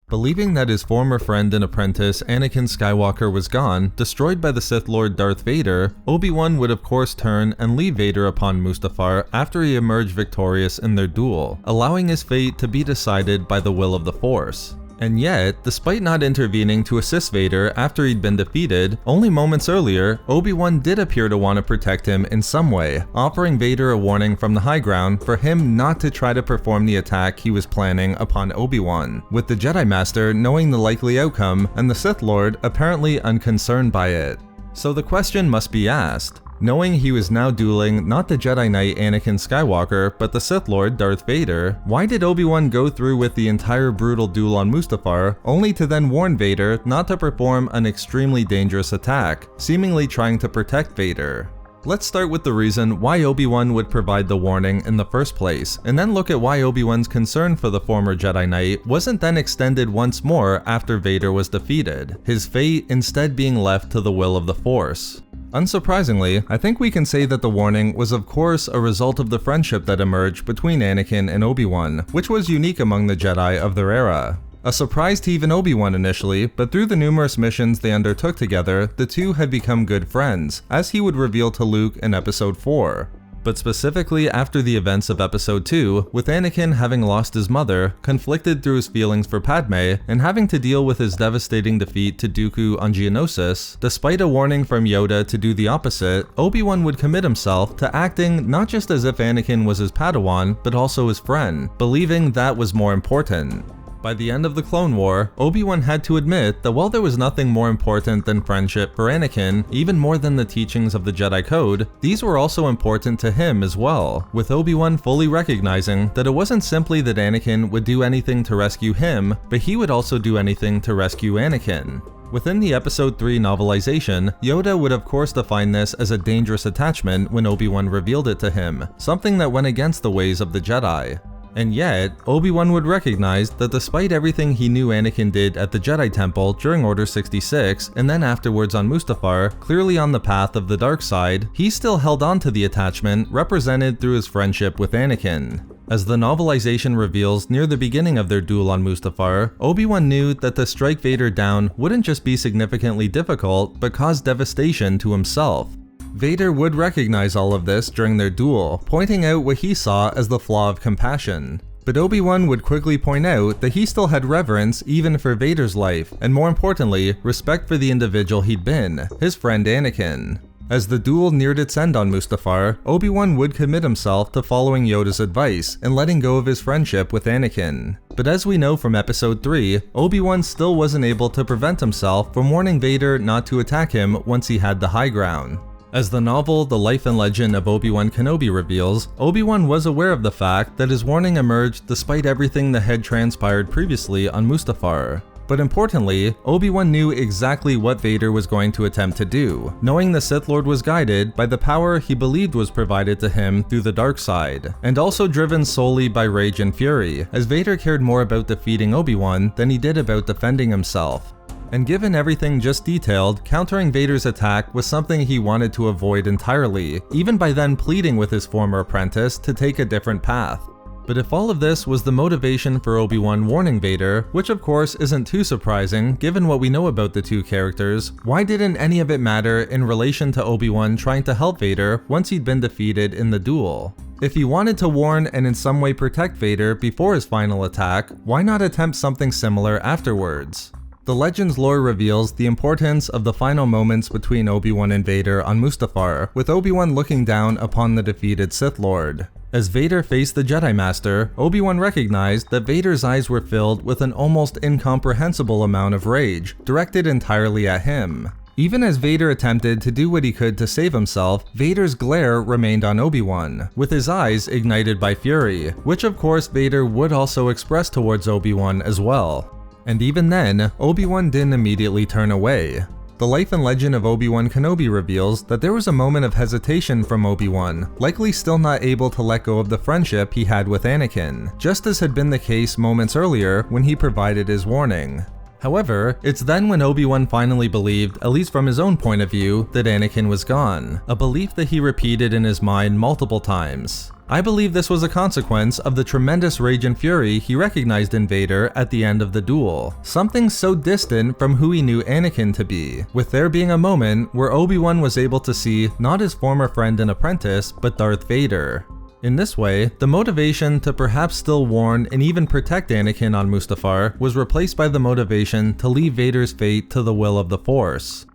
Believing that his former friend and apprentice Anakin Skywalker was gone, destroyed by the Sith Lord Darth Vader, Obi-Wan would of course turn and leave Vader upon Mustafar after he emerged victorious in their duel, allowing his fate to be decided by the will of the Force. And yet, despite not intervening to assist Vader after he'd been defeated, only moments earlier, Obi-Wan did appear to want to protect him in some way, offering Vader a warning from the high ground for him not to try to perform the attack he was planning upon Obi-Wan, with the Jedi Master knowing the likely outcome and the Sith Lord apparently unconcerned by it. So the question must be asked. Knowing he was now dueling not the Jedi Knight Anakin Skywalker, but the Sith Lord Darth Vader, why did Obi-Wan go through with the entire brutal duel on Mustafar, only to then warn Vader not to perform an extremely dangerous attack, seemingly trying to protect Vader? Let's start with the reason why Obi-Wan would provide the warning in the first place, and then look at why Obi-Wan's concern for the former Jedi Knight wasn't then extended once more after Vader was defeated, his fate instead being left to the will of the Force. Unsurprisingly, I think we can say that the warning was of course a result of the friendship that emerged between Anakin and Obi-Wan, which was unique among the Jedi of their era. A surprise to even Obi-Wan initially, but through the numerous missions they undertook together, the two had become good friends, as he would reveal to Luke in Episode 4. But specifically after the events of Episode 2, with Anakin having lost his mother, conflicted through his feelings for Padme, and having to deal with his devastating defeat to Dooku on Geonosis, despite a warning from Yoda to do the opposite, Obi-Wan would commit himself to acting not just as if Anakin was his Padawan, but also his friend, believing that was more important. By the end of the Clone War, Obi-Wan had to admit that while there was nothing more important than friendship for Anakin, even more than the teachings of the Jedi Code, these were also important to him as well, with Obi-Wan fully recognizing that it wasn't simply that Anakin would do anything to rescue him, but he would also do anything to rescue Anakin. Within the Episode 3 novelization, Yoda would of course define this as a dangerous attachment when Obi-Wan revealed it to him, something that went against the ways of the Jedi. And yet, Obi-Wan would recognize that despite everything he knew Anakin did at the Jedi Temple during Order 66, and then afterwards on Mustafar, clearly on the path of the dark side, he still held on to the attachment represented through his friendship with Anakin. As the novelization reveals near the beginning of their duel on Mustafar, Obi-Wan knew that to strike Vader down wouldn't just be significantly difficult, but cause devastation to himself. Vader would recognize all of this during their duel, pointing out what he saw as the flaw of compassion. But Obi-Wan would quickly point out that he still had reverence even for Vader's life, and more importantly, respect for the individual he'd been, his friend Anakin. As the duel neared its end on Mustafar, Obi-Wan would commit himself to following Yoda's advice and letting go of his friendship with Anakin. But as we know from Episode 3, Obi-Wan still wasn't able to prevent himself from warning Vader not to attack him once he had the high ground. As the novel The Life and Legend of Obi-Wan Kenobi reveals, Obi-Wan was aware of the fact that his warning emerged despite everything that had transpired previously on Mustafar. But importantly, Obi-Wan knew exactly what Vader was going to attempt to do, knowing the Sith Lord was guided by the power he believed was provided to him through the dark side, and also driven solely by rage and fury, as Vader cared more about defeating Obi-Wan than he did about defending himself. And given everything just detailed, countering Vader's attack was something he wanted to avoid entirely, even by then pleading with his former apprentice to take a different path. But if all of this was the motivation for Obi-Wan warning Vader, which of course isn't too surprising given what we know about the two characters, why didn't any of it matter in relation to Obi-Wan trying to help Vader once he'd been defeated in the duel? If he wanted to warn and in some way protect Vader before his final attack, why not attempt something similar afterwards? The Legends lore reveals the importance of the final moments between Obi-Wan and Vader on Mustafar, with Obi-Wan looking down upon the defeated Sith Lord. As Vader faced the Jedi Master, Obi-Wan recognized that Vader's eyes were filled with an almost incomprehensible amount of rage, directed entirely at him. Even as Vader attempted to do what he could to save himself, Vader's glare remained on Obi-Wan, with his eyes ignited by fury, which of course Vader would also express towards Obi-Wan as well. And even then, Obi-Wan didn't immediately turn away. The Life and Legend of Obi-Wan Kenobi reveals that there was a moment of hesitation from Obi-Wan, likely still not able to let go of the friendship he had with Anakin, just as had been the case moments earlier when he provided his warning. However, it's then when Obi-Wan finally believed, at least from his own point of view, that Anakin was gone, a belief that he repeated in his mind multiple times. I believe this was a consequence of the tremendous rage and fury he recognized in Vader at the end of the duel, something so distant from who he knew Anakin to be, with there being a moment where Obi-Wan was able to see not his former friend and apprentice, but Darth Vader. In this way, the motivation to perhaps still warn and even protect Anakin on Mustafar was replaced by the motivation to leave Vader's fate to the will of the Force.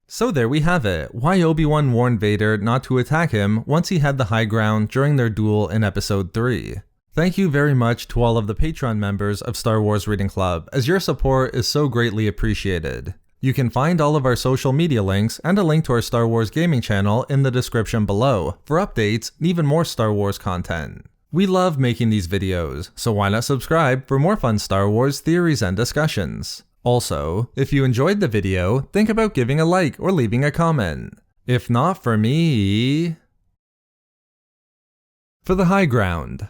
So there we have it, why Obi-Wan warned Vader not to attack him once he had the high ground during their duel in Episode 3. Thank you very much to all of the Patreon members of Star Wars Reading Club, as your support is so greatly appreciated. You can find all of our social media links and a link to our Star Wars gaming channel in the description below for updates and even more Star Wars content. We love making these videos, so why not subscribe for more fun Star Wars theories and discussions. Also, if you enjoyed the video, think about giving a like or leaving a comment. If not for me... For the high ground.